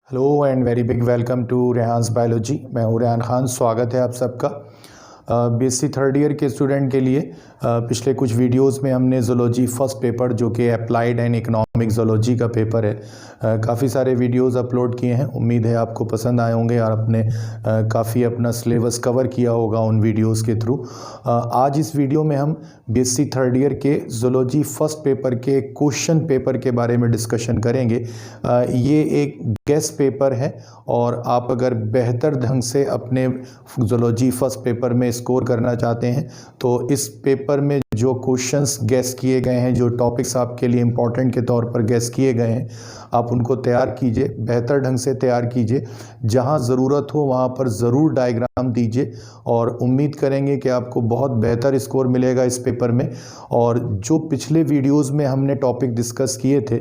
Hello and very big welcome to Rehan's biology. मैं हूँ रेहान खान। स्वागत है आप सबका। बीएससी थर्ड ईयर के स्टूडेंट के लिए पिछले कुछ वीडियोस में हमने ज़ूलॉजी फर्स्ट पेपर जो कि अप्लाइड एंड इकोनॉमिक ज़ूलॉजी का पेपर है, काफ़ी सारे वीडियोस अपलोड किए हैं। उम्मीद है आपको पसंद आए होंगे और आपने काफ़ी अपना सिलेबस कवर किया होगा उन वीडियोस के थ्रू। आज इस वीडियो में हम बीएससी थर्ड ईयर के ज़ूलॉजी फर्स्ट पेपर के क्वेश्चन पेपर के बारे में डिस्कशन करेंगे। ये एक गेस्ट पेपर है और आप अगर बेहतर ढंग से अपने ज़ूलॉजी फर्स्ट पेपर में स्कोर करना चाहते हैं तो इस पेपर में जो क्वेश्चंस गेस किए गए हैं, जो टॉपिक्स आपके लिए इम्पोर्टेंट के तौर पर गेस किए गए हैं, आप उनको तैयार कीजिए, बेहतर ढंग से तैयार कीजिए। जहां ज़रूरत हो वहां पर ज़रूर डायग्राम दीजिए और उम्मीद करेंगे कि आपको बहुत बेहतर स्कोर मिलेगा इस पेपर में। और जो पिछले वीडियोस में हमने टॉपिक डिस्कस किए थे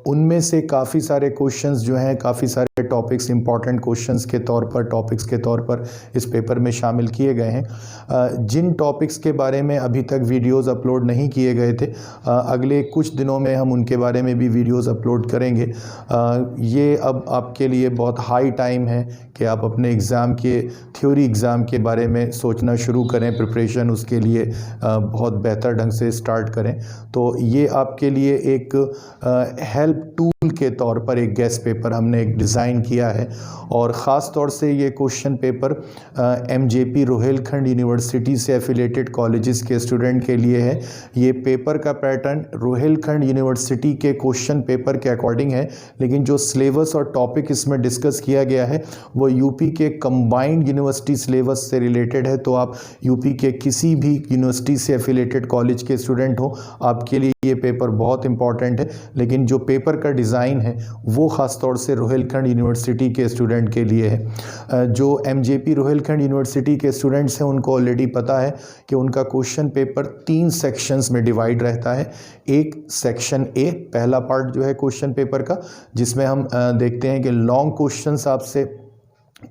उनमें से काफ़ी सारे क्वेश्चंस जो हैं, काफ़ी सारे टॉपिक्स इंपॉर्टेंट क्वेश्चंस के तौर पर, टॉपिक्स के तौर पर इस पेपर में शामिल किए गए हैं। जिन टॉपिक्स के बारे में अभी तक वीडियोस अपलोड नहीं किए गए थे, अगले कुछ दिनों में हम उनके बारे में भी वीडियोस अपलोड करेंगे। ये अब आपके लिए बहुत हाई टाइम है कि आप अपने एग्ज़ाम के, थ्योरी एग्ज़ाम के बारे में सोचना शुरू करें, प्रिपरेशन उसके लिए बहुत बेहतर ढंग से स्टार्ट करें। तो ये आपके लिए एक हेल्प टूल के तौर पर एक गेस्ट पेपर हमने एक डिज़ाइन किया है। और ख़ास तौर से ये question paper MJP Rohilkhand university से एफिलेटेड कॉलेजेस के स्टूडेंट के लिए है। ये पेपर का पैटर्न रोहिलखंड यूनिवर्सिटी के क्वेश्चन पेपर के अकॉर्डिंग है, लेकिन जो सिलेबस और टॉपिक इसमें डिस्कस किया गया है वो यूपी के कंबाइंड यूनिवर्सिटी सिलेबस से रिलेटेड है। तो आप यूपी के किसी भी यूनिवर्सिटी से एफिलेटेड कॉलेज के स्टूडेंट हो, आपके लिए ये पेपर बहुत इंपॉर्टेंट है। लेकिन जो पेपर का डिज़ाइन है वो ख़ास तौर से रोहिलखंड यूनिवर्सिटी के स्टूडेंट के लिए है। जो एमजेपी रोहिलखंड यूनिवर्सिटी के स्टूडेंट्स हैं उनको ऑलरेडी पता है कि उनका क्वेश्चन पेपर 3 सेक्शंस में डिवाइड रहता है। एक सेक्शन ए, पहला पार्ट जो है क्वेश्चन पेपर का, जिसमें हम देखते हैं कि लॉन्ग क्वेश्चंस आपसे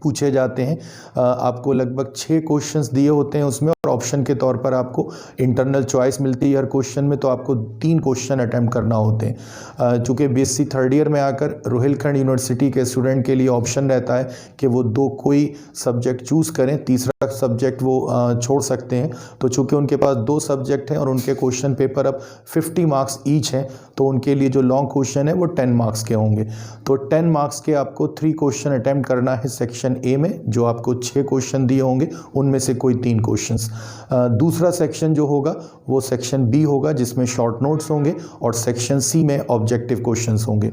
पूछे जाते हैं। आपको लगभग 6 क्वेश्चंस दिए होते हैं उसमें, और ऑप्शन के तौर पर आपको इंटरनल चॉइस मिलती है हर क्वेश्चन में, तो आपको 3 क्वेश्चन अटैम्प्ट करना होते हैं। चूँकि बीएससी थर्ड ईयर में आकर रोहिलखंड यूनिवर्सिटी के स्टूडेंट के लिए ऑप्शन रहता है कि वो 2 कोई सब्जेक्ट चूज़ करें, तीसरा सब्जेक्ट वो छोड़ सकते हैं। तो चूँकि उनके पास 2 सब्जेक्ट हैं और उनके क्वेश्चन पेपर अब 50 मार्क्स ईच हैं, तो उनके लिए जो लॉन्ग क्वेश्चन है वो 10 मार्क्स के होंगे। तो 10 मार्क्स के आपको 3 क्वेश्चन अटैम्प्ट करना है सेक्शन ए में, जो आपको 6 क्वेश्चन दिए होंगे उनमें से कोई 3 क्वेश्चंस। दूसरा सेक्शन जो होगा वो सेक्शन बी होगा, जिसमें शॉर्ट नोट्स होंगे, और सेक्शन सी में ऑब्जेक्टिव क्वेश्चंस होंगे।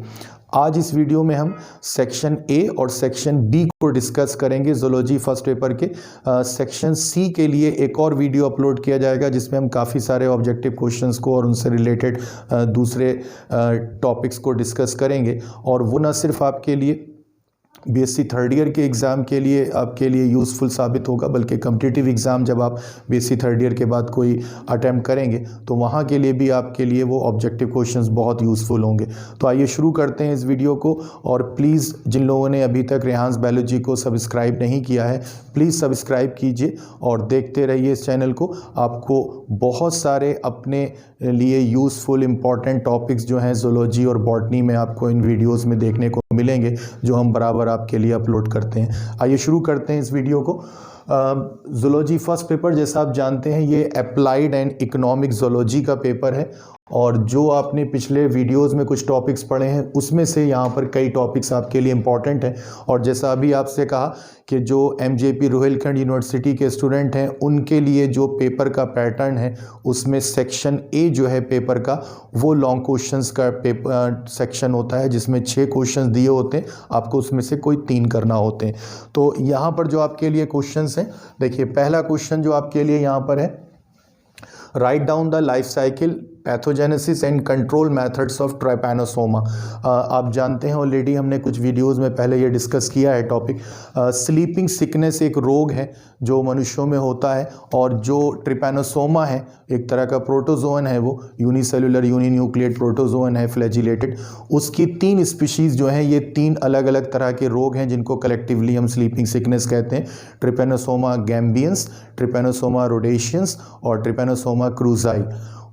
आज इस वीडियो में हम सेक्शन ए और सेक्शन बी को डिस्कस करेंगे ज़ूलॉजी फर्स्ट पेपर के। सेक्शन सी के लिए एक और वीडियो अपलोड किया जाएगा जिसमें हम काफ़ी सारे ऑब्जेक्टिव क्वेश्चंस को और उनसे रिलेटेड दूसरे टॉपिक्स को डिस्कस करेंगे। और वो न सिर्फ आपके लिए बीएससी थर्ड ईयर के एग्ज़ाम के लिए आपके लिए यूज़फुल साबित होगा, बल्कि कम्पिटिटिव एग्ज़ाम जब आप बीएससी थर्ड ईयर के बाद कोई अटैम्प्ट करेंगे तो वहाँ के लिए भी आपके लिए वो ऑब्जेक्टिव क्वेश्चंस बहुत यूज़फुल होंगे। तो आइए शुरू करते हैं इस वीडियो को। और प्लीज़ जिन लोगों ने अभी तक रेहान्स बायोलॉजी को सब्सक्राइब नहीं किया है, प्लीज़ सब्सक्राइब कीजिए और देखते रहिए इस चैनल को। आपको बहुत सारे अपने लिए यूज़फुल इंपॉर्टेंट टॉपिक्स जो हैं ज़ूलॉजी और बॉटनी में आपको इन वीडियोज़ में देखने को मिलेंगे, जो हम बराबर आपके लिए अपलोड करते हैं। आइए शुरू करते हैं इस वीडियो को। ज़ूलॉजी फर्स्ट पेपर, जैसा आप जानते हैं, ये अप्लाइड एंड इकोनॉमिक ज़ूलॉजी का पेपर है। और जो आपने पिछले वीडियोस में कुछ टॉपिक्स पढ़े हैं उसमें से यहाँ पर कई टॉपिक्स आपके लिए इम्पॉर्टेंट हैं। और जैसा अभी आपसे कहा कि जो एमजेपी रोहिलखंड यूनिवर्सिटी के स्टूडेंट हैं उनके लिए जो पेपर का पैटर्न है उसमें सेक्शन ए जो है पेपर का, वो लॉन्ग क्वेश्चंस का पेपर सेक्शन होता है, जिसमें 6 क्वेश्चंस दिए होते हैं, आपको उसमें से कोई 3 करना होते हैं। तो यहाँ पर जो आपके लिए क्वेश्चंस हैं, देखिए पहला क्वेश्चन जो आपके लिए यहाँ पर है, right down the life cycle, pathogenesis and control methods of trypanosoma. आप जानते हैं ऑलरेडी, हमने कुछ वीडियोस में पहले ये डिस्कस किया है टॉपिक। स्लीपिंग सिकनेस एक रोग है जो मनुष्यों में होता है, और जो ट्रिपैनोसोमा है एक तरह का प्रोटोजोन है, वो यूनिसेलुलर यूनिन्यूक्लिएट प्रोटोजोन है, फ्लैजिलेटेड। उसकी 3 स्पीशीज़ जो हैं, ये 3 अलग अलग तरह के रोग हैं जिनको कलेक्टिवली हम स्लीपिंग सिकनेस कहते हैं। ट्रिपैनोसोमा गैम्बियंस, ट्रिपैनोसोमा रोडेशियंस और ट्रिपैनोसोमा क्रूजाई।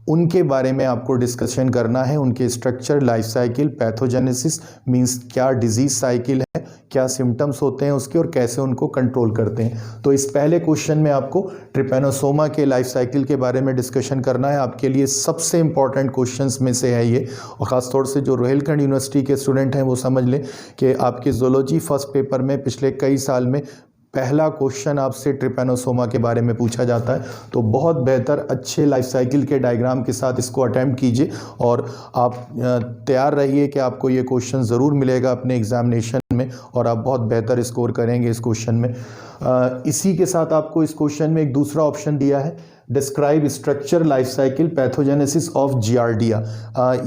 उनके बारे में आपको डिस्कशन करना है, उनके structure, life cycle, pathogenesis means क्या डिजीज साइकिल है, क्या सिम्टम्स होते हैं उसके और कैसे उनको कंट्रोल करते हैं। तो इस पहले क्वेश्चन में आपको ट्रिपैनोसोमा के लाइफ साइकिल के बारे में डिस्कशन करना है। आपके लिए सबसे इंपॉर्टेंट क्वेश्चंस में से है ये, और ख़ासतौर से जो रोहिलखंड यूनिवर्सिटी के स्टूडेंट हैं वो समझ लें कि आपके ज़ूलॉजी फर्स्ट पेपर में पिछले कई साल में पहला क्वेश्चन आपसे ट्रिपैनोसोमा के बारे में पूछा जाता है। तो बहुत बेहतर अच्छे लाइफ साइकिल के डायग्राम के साथ इसको अटैम्प्ट कीजिए और आप तैयार रहिए कि आपको ये क्वेश्चन ज़रूर मिलेगा अपने एग्जामिनेशन में और आप बहुत बेहतर स्कोर करेंगे इस क्वेश्चन में। इसी के साथ आपको इस क्वेश्चन में एक दूसरा ऑप्शन दिया है, describe structure, life cycle, pathogenesis of giardia.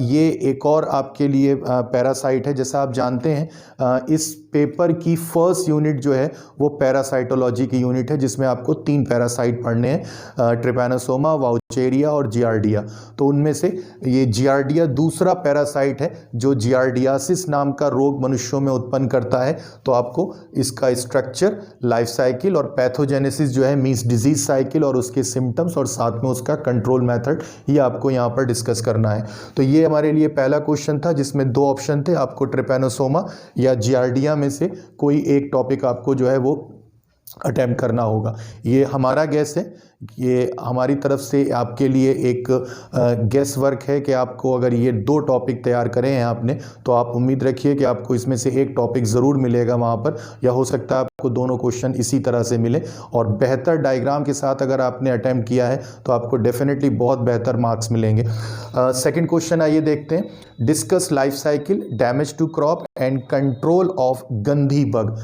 ये एक और आपके लिए पैरासाइट है। जैसा आप जानते हैं इस पेपर की फर्स्ट यूनिट जो है वो पैरासाइटोलॉजी की यूनिट है, जिसमें आपको 3 पैरासाइट पढ़ने हैं, ट्रिपैनोसोमा, वाउचेरिया और जियार्डिया। तो उनमें से ये जियार्डिया दूसरा पैरासाइट है जो जियार्डियासिस नाम का रोग मनुष्यों में उत्पन्न करता है। तो आपको इसका स्ट्रक्चर, लाइफ साइकिल और पैथोजेनेसिस जो है मींस डिजीज साइकिल और उसके सिम्टम्स और साथ में उसका कंट्रोल मेथड, ये आपको यहाँ पर डिस्कस करना है। तो ये हमारे लिए पहला क्वेश्चन था जिसमें 2 ऑप्शन थे, आपको ट्रिपैनोसोमा या जियार्डिया में से कोई एक टॉपिक आपको जो है वो अटेम्प्ट करना होगा। ये हमारा गैस है, ये हमारी तरफ से आपके लिए एक गेस वर्क है कि आपको अगर ये 2 टॉपिक तैयार करें हैं आपने, तो आप उम्मीद रखिए कि आपको इसमें से एक टॉपिक ज़रूर मिलेगा वहाँ पर, या हो सकता है आपको दोनों क्वेश्चन इसी तरह से मिले। और बेहतर डायग्राम के साथ अगर आपने अटेम्प्ट किया है तो आपको डेफिनेटली बहुत बेहतर मार्क्स मिलेंगे। सेकंड क्वेश्चन आइए देखते हैं, discuss life cycle, damage to crop and control of gandhi bug.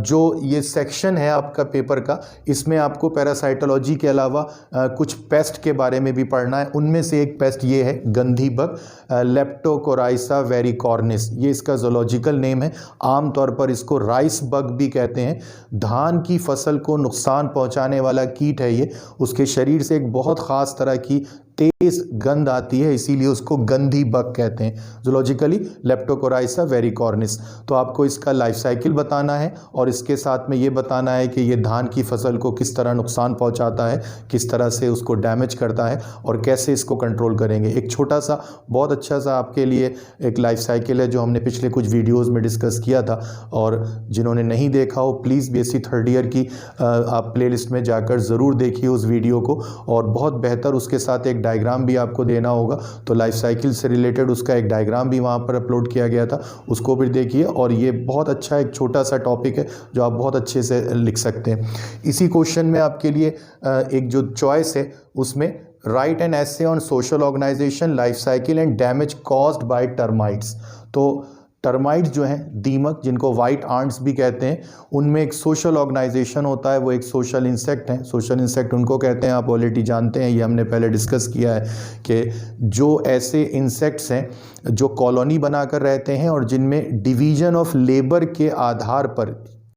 जो ये सेक्शन है आपका पेपर का, इसमें आपको पैरासाइटोलॉजी के अलावा कुछ पेस्ट के बारे में भी पढ़ना है। उनमें से एक पेस्ट ये है गंधी बग, लेप्टोकोराइसा वेरिकॉर्निस, ये इसका ज़ूलॉजिकल नेम है। आमतौर पर इसको राइस बग भी कहते हैं। धान की फसल को नुकसान पहुंचाने वाला कीट है ये। उसके शरीर से एक बहुत ख़ास तरह की तेज गंध आती है, इसीलिए उसको गंधी बग कहते हैं, ज़ूलॉजिकली लेप्टोकोराइसा वेरिकॉर्निस। तो आपको इसका लाइफ साइकिल बताना है और इसके साथ में ये बताना है कि ये धान की फसल को किस तरह नुकसान पहुंचाता है, किस तरह से उसको डैमेज करता है और कैसे इसको कंट्रोल करेंगे। एक छोटा सा बहुत अच्छा सा आपके लिए एक लाइफ साइकिल है जो हमने पिछले कुछ वीडियोज़ में डिस्कस किया था, और जिन्होंने नहीं देखा हो प्लीज़ बीएससी थर्ड ईयर की आप प्लेलिस्ट में जाकर ज़रूर देखिए उस वीडियो को, और बहुत बेहतर उसके साथ एक डायग्राम भी आपको देना होगा। तो लाइफ साइकिल से रिलेटेड उसका एक डायग्राम भी वहाँ पर अपलोड किया गया था, उसको भी देखिए। और ये बहुत अच्छा एक छोटा सा टॉपिक है जो आप बहुत अच्छे से लिख सकते हैं। इसी क्वेश्चन में आपके लिए एक जो चॉइस है उसमें write an essay on social organisation, life cycle and damage caused by termites. तो टर्माइट्स जो हैं, दीमक जिनको वाइट आंट्स भी कहते हैं, उनमें एक सोशल ऑर्गेनाइजेशन होता है, वो एक सोशल इंसेक्ट है। सोशल इंसेक्ट उनको कहते हैं, आप ऑलरेडी जानते हैं, ये हमने पहले डिस्कस किया है कि जो ऐसे इंसेक्ट्स हैं जो कॉलोनी बनाकर रहते हैं और जिनमें डिवीजन ऑफ लेबर के आधार पर,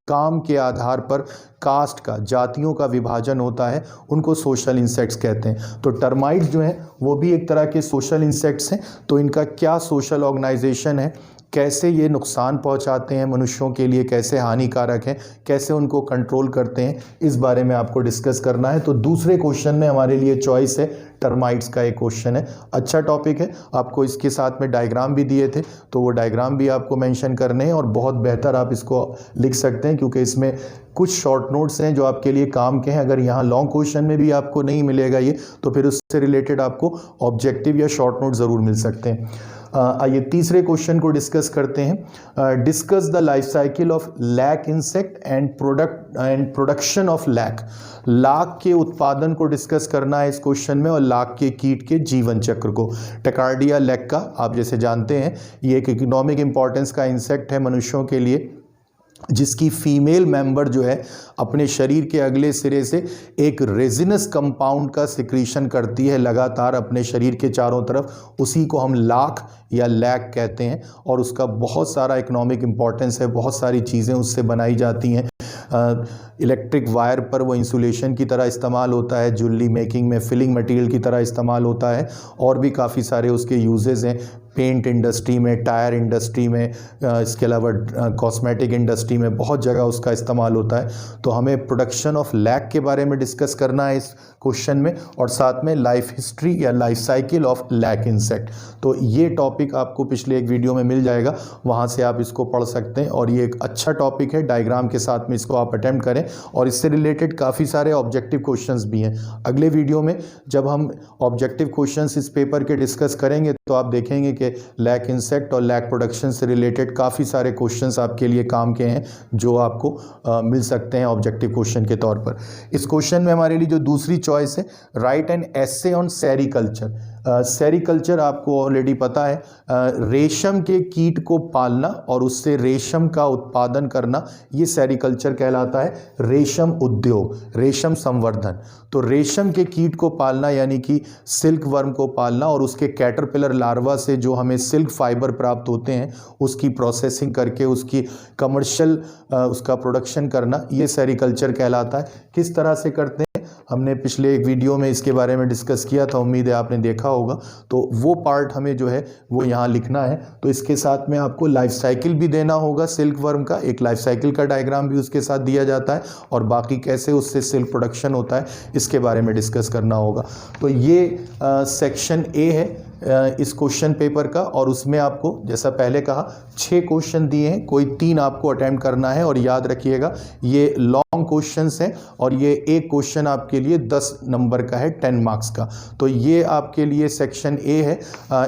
काम के आधार पर कास्ट का, जातियों का विभाजन होता है, उनको सोशल इंसेक्ट्स कहते हैं। तो टर्माइट्स जो हैं वो भी एक तरह के सोशल इंसेक्ट्स हैं। तो इनका क्या सोशल ऑर्गेनाइजेशन है, कैसे ये नुकसान पहुंचाते हैं मनुष्यों के लिए, कैसे हानिकारक हैं, कैसे उनको कंट्रोल करते हैं, इस बारे में आपको डिस्कस करना है। तो दूसरे क्वेश्चन में हमारे लिए चॉइस है टर्माइट्स का एक क्वेश्चन है। अच्छा टॉपिक है, आपको इसके साथ में डायग्राम भी दिए थे, तो वो डायग्राम भी आपको मेंशन करने हैं और बहुत बेहतर आप इसको लिख सकते हैं, क्योंकि इसमें कुछ शॉर्ट नोट्स हैं जो आपके लिए काम के हैं। अगर यहाँ लॉन्ग क्वेश्चन में भी आपको नहीं मिलेगा ये, तो फिर उससे रिलेटेड आपको ऑब्जेक्टिव या शॉर्ट नोट ज़रूर मिल सकते हैं। आइए तीसरे क्वेश्चन को डिस्कस करते हैं, discuss the life cycle of lac insect and production of lac. लाख के उत्पादन को डिस्कस करना है इस क्वेश्चन में, और लाख के कीट के जीवन चक्र को। टेकार्डिया लेक्का आप जैसे जानते हैं ये एक इकोनॉमिक इंपॉर्टेंस का इंसेक्ट है मनुष्यों के लिए, जिसकी फीमेल मेंबर जो है अपने शरीर के अगले सिरे से एक रेजिनस कंपाउंड का सिक्रीशन करती है लगातार अपने शरीर के चारों तरफ, उसी को हम लाख या लैक कहते हैं। और उसका बहुत सारा इकोनॉमिक इंपॉर्टेंस है, बहुत सारी चीज़ें उससे बनाई जाती हैं। इलेक्ट्रिक वायर पर वो इंसुलेशन की तरह इस्तेमाल होता है, ज्वेलरी मेकिंग में फिलिंग मटेरियल की तरह इस्तेमाल होता है, और भी काफ़ी सारे उसके यूजेस हैं। पेंट इंडस्ट्री में, टायर इंडस्ट्री में, इसके अलावा कॉस्मेटिक इंडस्ट्री में बहुत जगह उसका इस्तेमाल होता है। तो हमें प्रोडक्शन ऑफ लैक के बारे में डिस्कस करना है इस क्वेश्चन में, और साथ में लाइफ हिस्ट्री या life cycle of lac insect. तो ये टॉपिक आपको पिछले एक वीडियो में मिल जाएगा, वहाँ से आप इसको पढ़ सकते हैं, और ये एक अच्छा टॉपिक है। डायग्राम के साथ में इसको आप अटेम्प्ट करें, और इससे रिलेटेड काफ़ी सारे ऑब्जेक्टिव क्वेश्चंस भी हैं। अगले वीडियो में जब हम ऑब्जेक्टिव क्वेश्चंस इस पेपर के डिस्कस करेंगे तो आप देखेंगे कि लैक इंसेक्ट और लैक प्रोडक्शन से रिलेटेड काफ़ी सारे क्वेश्चंस आपके लिए काम के हैं, जो आपको मिल सकते हैं ऑब्जेक्टिव क्वेश्चन के तौर पर। इस क्वेश्चन में हमारे लिए जो दूसरी चॉइस है, right an essay on sericulture. Sericulture आपको ऑलरेडी पता है, रेशम के कीट को पालना और उससे रेशम का उत्पादन करना, ये सेरीकल्चर कहलाता है। रेशम उद्योग, रेशम संवर्धन। तो रेशम के कीट को पालना यानी कि सिल्क वर्म को पालना, और उसके कैटरपिलर लार्वा से जो हमें सिल्क फाइबर प्राप्त होते हैं उसकी प्रोसेसिंग करके उसकी कमर्शियल उसका प्रोडक्शन करना, ये सेरीकल्चर कहलाता है। किस तरह से करते हैं हमने पिछले एक वीडियो में इसके बारे में डिस्कस किया था, उम्मीद है आपने देखा होगा। तो वो पार्ट हमें जो है वो यहाँ लिखना है। तो इसके साथ में आपको लाइफ साइकिल भी देना होगा सिल्क वर्म का, एक लाइफ साइकिल का डायग्राम भी उसके साथ दिया जाता है, और बाकी कैसे उससे सिल्क प्रोडक्शन होता है इसके बारे में डिस्कस करना होगा। तो ये सेक्शन ए है इस क्वेश्चन पेपर का, और उसमें आपको जैसा पहले कहा 6 क्वेश्चन दिए हैं, कोई 3 आपको अटेम्प्ट करना है। और याद रखिएगा ये लॉन्ग क्वेश्चंस हैं, और ये एक क्वेश्चन आपके लिए 10 नंबर का है, 10 मार्क्स का। तो ये आपके लिए सेक्शन ए है।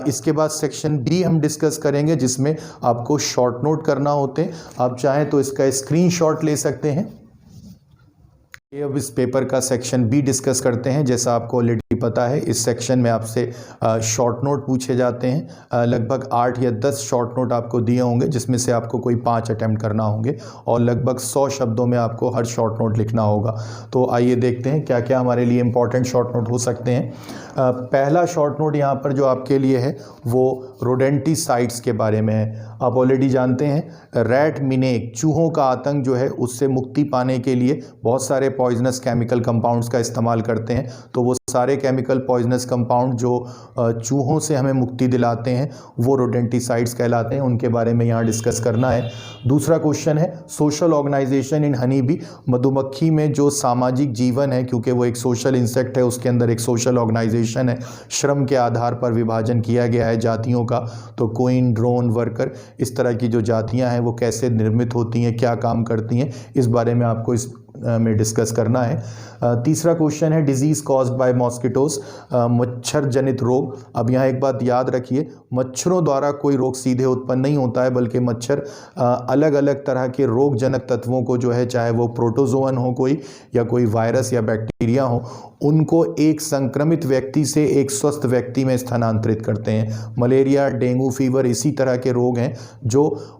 इसके बाद सेक्शन बी हम डिस्कस करेंगे, जिसमें आपको शॉर्ट नोट करना होते हैं। आप चाहें तो इसका स्क्रीनशॉट ले सकते हैं। ये अब इस पेपर का सेक्शन बी डिस्कस करते हैं। जैसा आपको ऑलरेडी पता है, इस सेक्शन में आपसे शॉर्ट नोट पूछे जाते हैं। लगभग 8 या 10 शॉर्ट नोट आपको दिए होंगे, जिसमें से आपको कोई 5 अटेम्प्ट करना होंगे, और लगभग 100 शब्दों में आपको हर शॉर्ट नोट लिखना होगा। तो आइए देखते हैं क्या क्या हमारे लिए इंपॉर्टेंट शॉर्ट नोट हो सकते हैं। पहला शॉर्ट नोट यहाँ पर जो आपके लिए है वो रोडेंटिसाइड्स के बारे में है। आप ऑलरेडी जानते हैं रैट मिनेक, चूहों का आतंक जो है उससे मुक्ति पाने के लिए बहुत सारे पॉइजनस केमिकल कंपाउंड्स का इस्तेमाल करते हैं। तो वो सारे केमिकल पॉइजनस कंपाउंड जो चूहों से हमें मुक्ति दिलाते हैं वो रोडेंटिसाइड्स कहलाते हैं, उनके बारे में यहाँ डिस्कस करना है। दूसरा क्वेश्चन है सोशल ऑर्गेनाइजेशन इन हनी बी, मधुमक्खी में जो सामाजिक जीवन है, क्योंकि वो एक सोशल इंसेक्ट है, उसके अंदर एक सोशल ऑर्गेनाइजेशन है। श्रम के आधार पर विभाजन किया गया है जातियों का। तो क्वीन, ड्रोन, वर्कर, इस तरह की जो जातियां हैं वो कैसे निर्मित होती हैं, क्या काम करती हैं, इस बारे में आपको इस में डिस्कस करना है। तीसरा क्वेश्चन है डिजीज़ कॉज्ड बाय मॉस्किटोज, मच्छर जनित रोग। अब यहाँ एक बात याद रखिए, मच्छरों द्वारा कोई रोग सीधे उत्पन्न नहीं होता है, बल्कि मच्छर अलग अलग तरह के रोगजनक तत्वों को जो है, चाहे वो प्रोटोजोअन हो कोई, या कोई वायरस या बैक्टीरिया हो, उनको एक संक्रमित व्यक्ति से एक स्वस्थ व्यक्ति में स्थानांतरित करते हैं। मलेरिया, डेंगू फीवर इसी तरह के रोग हैं। जो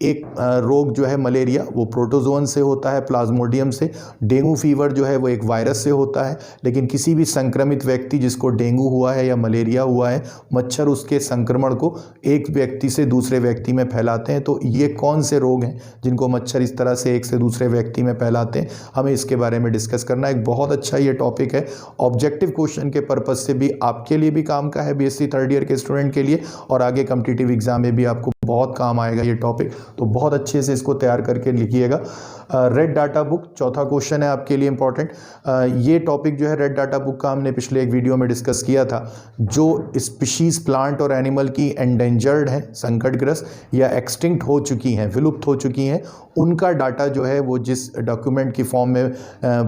एक रोग जो है मलेरिया वो प्रोटोजोअन से होता है, प्लाज्मोडियम से। डेंगू फीवर जो है वो एक वायरस से होता है। लेकिन किसी भी संक्रमित व्यक्ति जिसको डेंगू हुआ है या मलेरिया हुआ है, मच्छर उसके संक्रमण को एक व्यक्ति से दूसरे व्यक्ति में फैलाते हैं। तो ये कौन से रोग हैं जिनको मच्छर इस तरह से एक से दूसरे व्यक्ति में फैलाते हैं, हमें इसके बारे में डिस्कस करना है। एक बहुत अच्छा ये टॉपिक है, ऑब्जेक्टिव क्वेश्चन के पर्पज से भी आपके लिए भी काम का है, बीएससी थर्ड ईयर के स्टूडेंट के लिए, और आगे कॉम्पिटिटिव एग्जाम में भी आपको बहुत काम आएगा ये टॉपिक। तो बहुत अच्छे से इसको तैयार करके लिखिएगा। रेड डाटा बुक, चौथा क्वेश्चन है आपके लिए इंपॉर्टेंट। ये टॉपिक जो है रेड डाटा बुक का हमने पिछले एक वीडियो में डिस्कस किया था। जो स्पीशीज प्लांट और एनिमल की एंडेंजर्ड है, संकटग्रस्त या एक्सटिंक्ट हो चुकी हैं, विलुप्त हो चुकी हैं, उनका डाटा जो है वो जिस डॉक्यूमेंट की फॉर्म में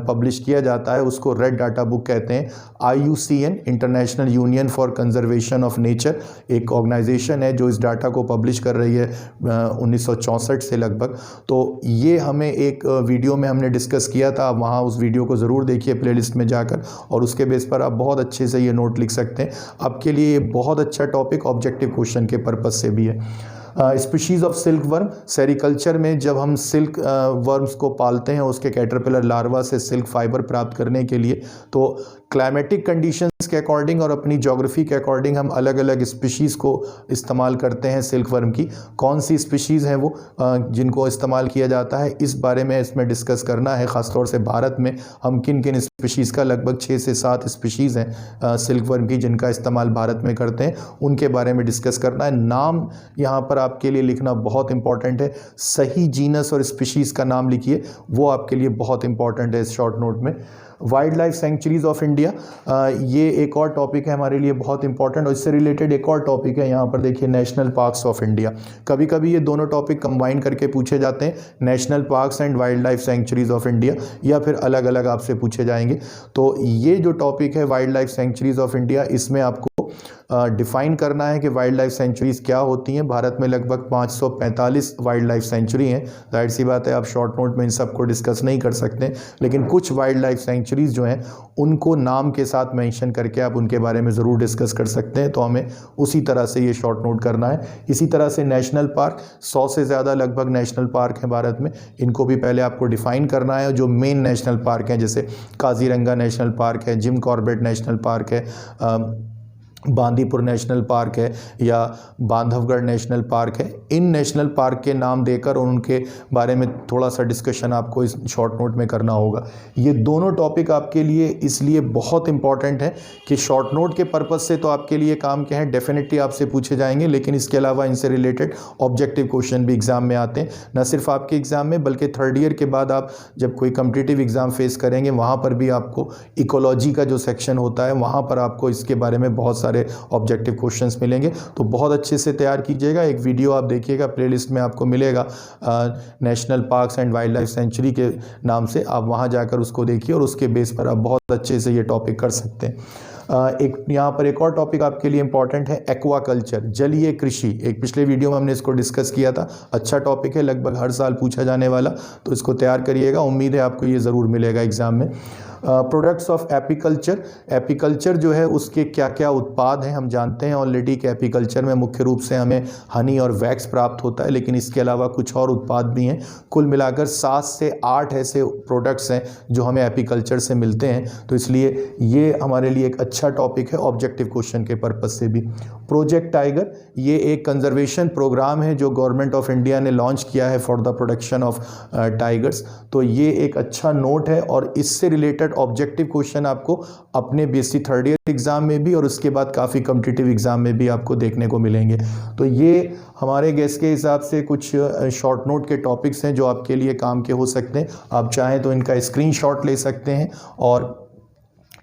पब्लिश किया जाता है उसको रेड डाटा बुक कहते हैं। IUCN, international union for conservation of nature, एक ऑर्गेनाइजेशन है जो इस डाटा को पब्लिश कर रही है 1964 से लगभग। तो ये हमें एक वीडियो में हमने डिस्कस किया था, आप वहाँ उस वीडियो को ज़रूर देखिए प्लेलिस्ट में जाकर, और उसके बेस पर आप बहुत अच्छे से ये नोट लिख सकते हैं। आपके लिए ये बहुत अच्छा टॉपिक ऑब्जेक्टिव क्वेश्चन के पर्पज़ से भी है। Species of silk worm, sericulture में जब हम सिल्क वर्म्स को पालते हैं उसके कैटरपिलर लार्वा से सिल्क फाइबर प्राप्त करने के लिए, तो क्लाइमेटिक कंडीशंस के अकॉर्डिंग और अपनी ज्योग्राफी के अकॉर्डिंग हम अलग अलग स्पीशीज़ को इस्तेमाल करते हैं सिल्क वर्म की। कौन सी स्पीशीज़ हैं वो जिनको इस्तेमाल किया जाता है, इस बारे में इसमें डिस्कस करना है। ख़ासतौर से भारत में हम किन किन स्पीशीज़ का, लगभग 6 से 7 स्पीशीज़ हैं सिल्क वर्म की जिनका इस्तेमाल भारत में करते हैं, उनके बारे में डिस्कस करना है। नाम यहाँ पर आपके लिए लिखना बहुत इंपॉर्टेंट है। सही जीनस और स्पीशीज़ का नाम लिखिए, वो आपके लिए बहुत इंपॉर्टेंट है इस शॉर्ट नोट में। Wild life sanctuaries of India, ये एक और टॉपिक है हमारे लिए बहुत इंपॉर्टेंट। और इससे रिलेटेड एक और टॉपिक है, यहाँ पर देखिए, नेशनल पार्क्स ऑफ इंडिया। कभी कभी ये दोनों टॉपिक कंबाइन करके पूछे जाते हैं, national parks and wild life sanctuaries of India, या फिर अलग अलग आपसे पूछे जाएंगे। तो ये जो टॉपिक है wild life sanctuaries of India, इसमें आपको डिफाइन करना है कि वाइल्ड लाइफ सेंचुरीज क्या होती हैं। भारत में लगभग 545 वाइल्ड लाइफ सेंचुरी हैं। जाहिर सी बात है आप शॉर्ट नोट में इन सबको डिस्कस नहीं कर सकते, लेकिन कुछ वाइल्ड लाइफ सेंचुरीज जो हैं उनको नाम के साथ मेंशन करके आप उनके बारे में ज़रूर डिस्कस कर सकते हैं। तो हमें उसी तरह से ये शॉर्ट नोट करना है। इसी तरह से नेशनल पार्क, 100 से ज़्यादा लगभग नेशनल पार्क हैं भारत में, इनको भी पहले आपको डिफ़ाइन करना है। जो मेन नेशनल पार्क हैं, जैसे काजीरंगा नेशनल पार्क है, जिम कॉर्बेट नेशनल पार्क है, बांदीपुर नेशनल पार्क है, या बांधवगढ़ नेशनल पार्क है, इन नेशनल पार्क के नाम देकर और उनके बारे में थोड़ा सा डिस्कशन आपको इस शॉर्ट नोट में करना होगा। ये दोनों टॉपिक आपके लिए इसलिए बहुत इंपॉर्टेंट है कि शॉर्ट नोट के पर्पज़ से तो आपके लिए काम क्या है, डेफिनेटली आपसे पूछे जाएंगे, लेकिन इसके अलावा इनसे रिलेटेड ऑब्जेक्टिव क्वेश्चन भी एग्जाम में आते हैं। न सिर्फ आपके एग्जाम में, बल्कि थर्ड ईयर के बाद आप जब कोई कम्पिटिटिव एग्जाम फेस करेंगे, वहाँ पर भी आपको इकोलॉजी का जो सेक्शन होता है, वहाँ पर आपको इसके बारे में बहुत सारे ऑब्जेक्टिव क्वेश्चंस मिलेंगे। तो बहुत अच्छे से तैयार कीजिएगा। एक वीडियो आप देखिएगा, प्लेलिस्ट में आपको मिलेगा national parks and wild life sanctuary के नाम से, आप वहां जाकर उसको देखिए और उसके बेस पर आप बहुत अच्छे से ये टॉपिक कर सकते हैं। एक यहाँ पर एक और टॉपिक आपके लिए इंपॉर्टेंट है, एक्वाकल्चर, जलीय कृषि। एक पिछले वीडियो में हमने इसको डिस्कस किया था। अच्छा टॉपिक है, लगभग हर साल पूछा जाने वाला, तो इसको तैयार करिएगा। उम्मीद है आपको ये ज़रूर मिलेगा एग्जाम में। प्रोडक्ट्स ऑफ एपीकल्चर, एपीकल्चर जो है उसके क्या क्या उत्पाद हैं हम जानते हैं ऑलरेडी कि एपीकल्चर में मुख्य रूप से हमें हनी और वैक्स प्राप्त होता है, लेकिन इसके अलावा कुछ और उत्पाद भी हैं। कुल मिलाकर 7 से 8 ऐसे प्रोडक्ट्स हैं जो हमें एपीकल्चर से मिलते हैं। तो इसलिए ये हमारे लिए एक अच्छा टॉपिक है ऑब्जेक्टिव क्वेश्चन के पर्पज से भी। प्रोजेक्ट टाइगर, ये एक कंजर्वेशन प्रोग्राम है जो गवर्नमेंट ऑफ इंडिया ने लॉन्च किया है for the production of tigers. तो ये एक अच्छा नोट है और इससे रिलेटेड ऑब्जेक्टिव क्वेश्चन आपको अपने बीएससी थर्ड ईयर एग्जाम में भी और उसके बाद काफ़ी कॉम्पिटिटिव एग्जाम में भी आपको देखने को मिलेंगे। तो ये हमारे गेस के हिसाब से कुछ शॉर्ट नोट के टॉपिक्स हैं जो आपके लिए काम के हो सकते हैं। आप चाहें तो इनका स्क्रीनशॉट ले सकते हैं, और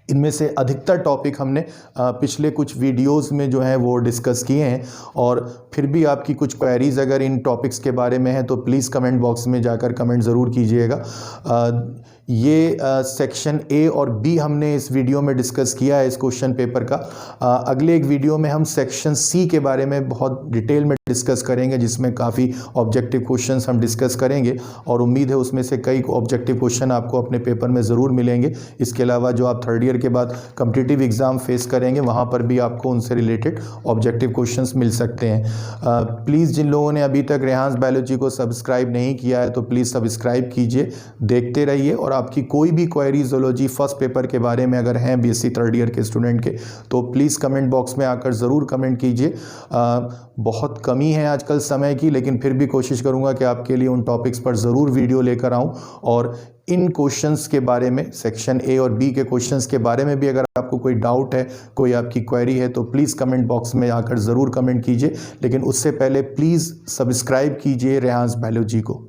इनमें से अधिकतर टॉपिक हमने पिछले कुछ वीडियोस में जो है वो डिस्कस किए हैं। और फिर भी आपकी कुछ क्वेरीज अगर इन टॉपिक्स के बारे में है तो प्लीज़ कमेंट बॉक्स में जाकर कमेंट ज़रूर कीजिएगा। ये सेक्शन ए और बी हमने इस वीडियो में डिस्कस किया है इस क्वेश्चन पेपर का। अगले एक वीडियो में हम सेक्शन सी के बारे में बहुत डिटेल में डिस्कस करेंगे, जिसमें काफ़ी ऑब्जेक्टिव क्वेश्चंस हम डिस्कस करेंगे, और उम्मीद है उसमें से कई ऑब्जेक्टिव क्वेश्चन आपको अपने पेपर में ज़रूर मिलेंगे। इसके अलावा जो आप थर्ड ईयर के बाद कॉम्पिटिटिव एग्जाम फेस करेंगे, वहाँ पर भी आपको उनसे रिलेटेड ऑब्जेक्टिव क्वेश्चंस मिल सकते हैं। प्लीज़ जिन लोगों ने अभी तक रेहांस बायोलॉजी को सब्सक्राइब नहीं किया है तो प्लीज़ सब्सक्राइब कीजिए, देखते रहिए। और आपकी कोई भी क्वेरी ज़ूलॉजी फर्स्ट पेपर के बारे में अगर हैं बीएससी थर्ड ईयर के स्टूडेंट के, तो प्लीज़ कमेंट बॉक्स में आकर ज़रूर कमेंट कीजिए। बहुत कमी है आजकल समय की, लेकिन फिर भी कोशिश करूँगा कि आपके लिए उन टॉपिक्स पर ज़रूर वीडियो लेकर आऊँ। और इन क्वेश्चंस के बारे में, सेक्शन ए और बी के क्वेश्चंस के बारे में भी अगर आपको कोई डाउट है, कोई आपकी क्वेरी है, तो प्लीज़ कमेंट बॉक्स में आकर ज़रूर कमेंट कीजिए। लेकिन उससे पहले प्लीज़ सब्सक्राइब कीजिए रेहांस बायोलॉजी को।